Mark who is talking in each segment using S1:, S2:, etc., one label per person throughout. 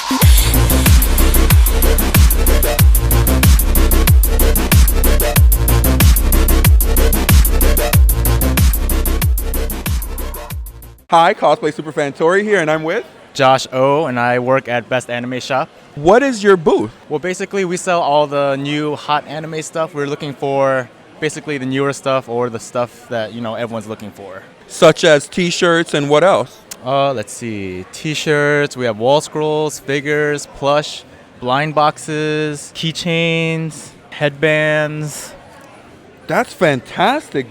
S1: Hi, Cosplay Superfan Tori here, and I'm with
S2: Josh O, and I work at Best Anime Shop.
S1: What is your booth?
S2: Well, basically, we sell all the new hot anime stuff. We're looking for basically the newer stuff or the stuff that, everyone's looking for.
S1: Such as t-shirts and what else?
S2: Let's see. T-shirts, we have wall scrolls, figures, plush, blind boxes, keychains, headbands.
S1: That's fantastic.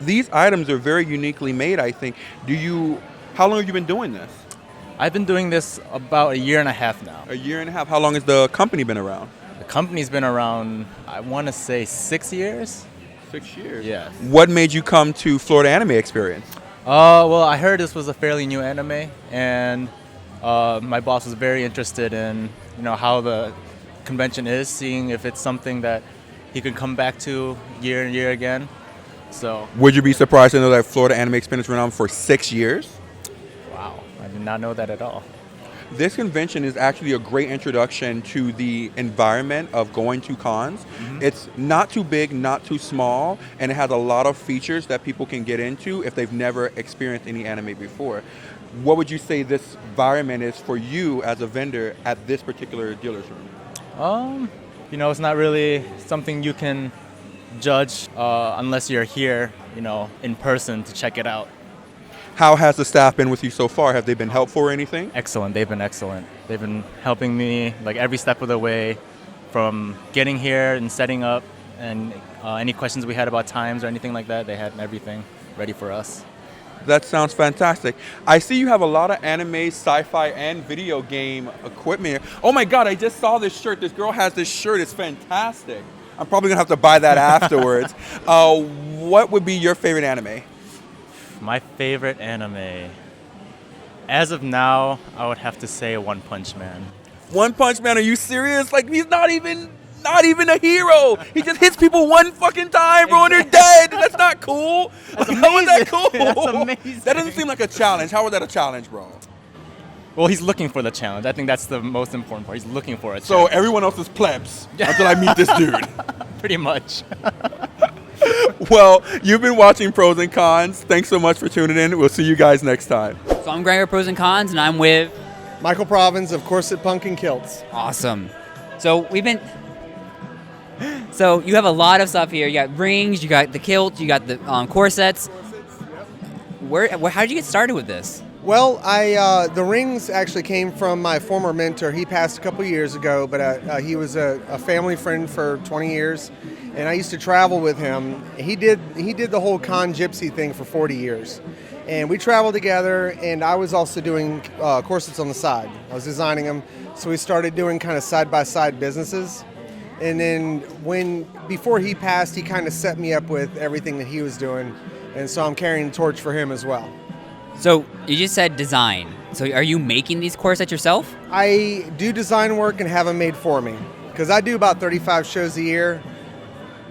S1: These items are very uniquely made, I think. How long have you been doing this?
S2: I've been doing this about a year and a half now.
S1: A year and a half. How long has the company been around?
S2: The company's been around, I want to say 6 years.
S1: 6 years?
S2: Yes.
S1: What made you come to Florida Anime Experience?
S2: Well, I heard this was a fairly new anime, and my boss was very interested in, how the convention is, seeing if it's something that he could come back to year and year again. So.
S1: Would you be surprised to know that Florida Anime Experience went on for 6 years?
S2: Wow, I did not know that at all.
S1: This convention is actually a great introduction to the environment of going to cons. Mm-hmm. It's not too big, not too small, and it has a lot of features that people can get into if they've never experienced any anime before. What would you say this environment is for you as a vendor at this particular dealer's room?
S2: It's not really something you can judge unless you're here, in person to check it out.
S1: How has the staff been with you so far? Have they been helpful or anything?
S2: Excellent. They've been excellent. They've been helping me like every step of the way, from getting here and setting up, and any questions we had about times or anything like that, they had everything ready for us.
S1: That sounds fantastic. I see you have a lot of anime, sci-fi, and video game equipment here. Oh my God, I just saw this shirt. This girl has this shirt. It's fantastic. I'm probably going to have to buy that afterwards. What would be your favorite anime?
S2: My favorite anime. As of now, I would have to say One Punch Man.
S1: One Punch Man, are you serious? Like, he's not even a hero. He just hits people one fucking time, bro, and they're dead. That's not cool.
S2: That's amazing.
S1: How is that cool?
S2: That's amazing.
S1: That doesn't seem like a challenge. How is that a challenge, bro?
S2: Well, he's looking for the challenge. I think that's the most important part. He's looking for a challenge.
S1: So everyone else is plebs until I meet this dude.
S2: Pretty much.
S1: Well, you've been watching Pros and Cons. Thanks so much for tuning in. We'll see you guys next time.
S3: So I'm Greg with Pros and Cons, and I'm with
S4: Michael Provins of Corset Punk and Kilts.
S3: Awesome. So So you have a lot of stuff here. You got rings, you got the kilts, you got the corsets. How did you get started with this?
S4: Well, the rings actually came from my former mentor. He passed a couple years ago, but he was a family friend for 20 years, and I used to travel with him. He did the whole con gypsy thing for 40 years, and we traveled together. And I was also doing corsets on the side. I was designing them, so we started doing kind of side-by-side businesses. And then before he passed, he kind of set me up with everything that he was doing, and so I'm carrying the torch for him as well.
S3: So you just said design. So are you making these corsets yourself?
S4: I do design work and have them made for me, because I do about 35 shows a year.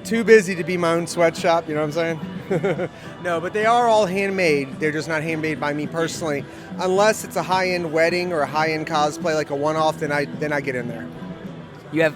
S4: Too busy to be my own sweatshop, you know what I'm saying? No, but they are all handmade. They're just not handmade by me personally, unless it's a high-end wedding or a high-end cosplay, like a one-off. Then I get in there.
S3: You have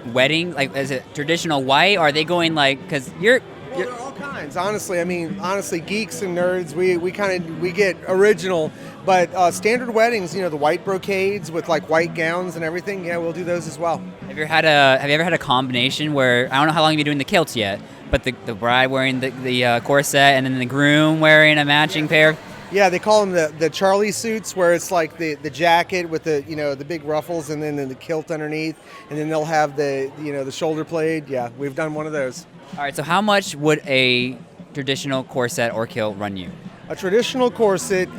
S3: wedding, like, is it traditional white? Or are they going like, because you're
S4: Well, there are all kinds, honestly. I mean, honestly, geeks and nerds, we get original, but standard weddings, the white brocades with like white gowns and everything. Yeah, we'll do those as well.
S3: Have you ever had a combination where, I don't know how long you've been doing the kilts yet, but the bride wearing the corset and then the groom wearing a matching pair?
S4: Yeah, they call them the Charlie suits, where it's like the jacket with the big ruffles and then the kilt underneath, and then they'll have the shoulder plaid. Yeah, we've done one of those.
S3: All right, so how much would a traditional corset or kilt run you?
S4: A traditional corset,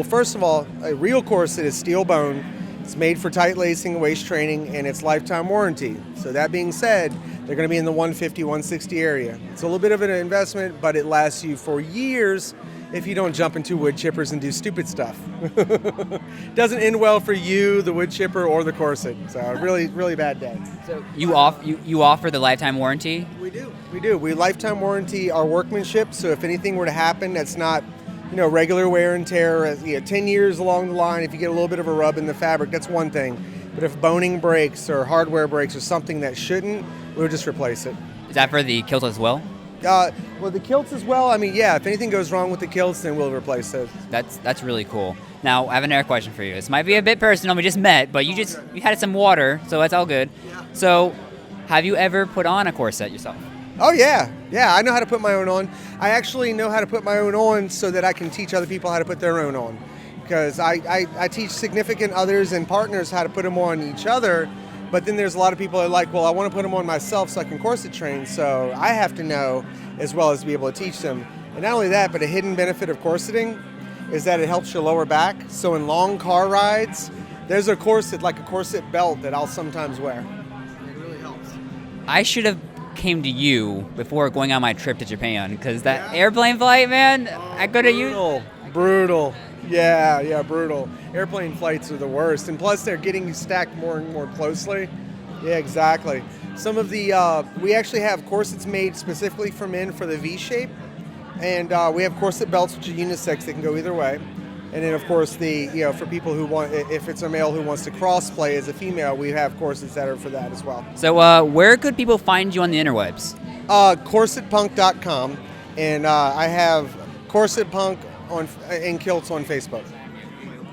S4: first of all, a real corset is steel bone. It's made for tight lacing and waist training, and it's lifetime warranty. So that being said, they're going to be in the $150, $160 area. It's a little bit of an investment, but it lasts you for years if you don't jump into wood chippers and do stupid stuff. Doesn't end well for you, the wood chipper, or the corset. So really, really bad day.
S3: So you offer the lifetime warranty?
S4: We do. We lifetime warranty our workmanship. So if anything were to happen that's not regular wear and tear, 10 years along the line, if you get a little bit of a rub in the fabric, that's one thing. But if boning breaks or hardware breaks or something that shouldn't, we'll just replace it.
S3: Is that for the kilt as well?
S4: Well, the kilts as well. I mean, yeah, if anything goes wrong with the kilts, then we'll replace those.
S3: That's really cool. Now, I have another question for you. This might be a bit personal. We just met, but you had some water, so that's all good.
S4: Yeah.
S3: So, have you ever put on a corset yourself?
S4: Oh, yeah. Yeah, I know how to put my own on. I actually know how to put my own on so that I can teach other people how to put their own on. Because I teach significant others and partners how to put them on each other, but then there's a lot of people that are like, well, I want to put them on myself so I can corset train, so I have to know as well as be able to teach them. And not only that, but a hidden benefit of corseting is that it helps your lower back. So in long car rides, there's a corset, like a corset belt, that I'll sometimes wear. It really helps.
S3: I should have came to you before going on my trip to Japan, because that airplane flight, man, I could have used.
S4: Brutal. Yeah, brutal. Airplane flights are the worst, and plus they're getting stacked more and more closely. Yeah, exactly. Some of the we actually have corsets made specifically for men for the V shape, and we have corset belts which are unisex. They can go either way. And then of course for people who want, if it's a male who wants to cross play as a female, we have corsets that are for that as well.
S3: So where could people find you on the interwebs?
S4: Corsetpunk.com, and I have Corset Punk in kilts on Facebook.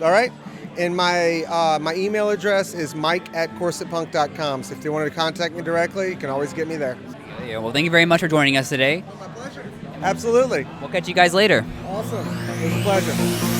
S4: All right, and my email address is mike@corsetpunk.com. So if they wanted to contact me directly, you can always get me there.
S3: Yeah, well, thank you very much for joining us today.
S4: My pleasure. Absolutely.
S3: We'll catch you guys later.
S4: Awesome. It was a pleasure.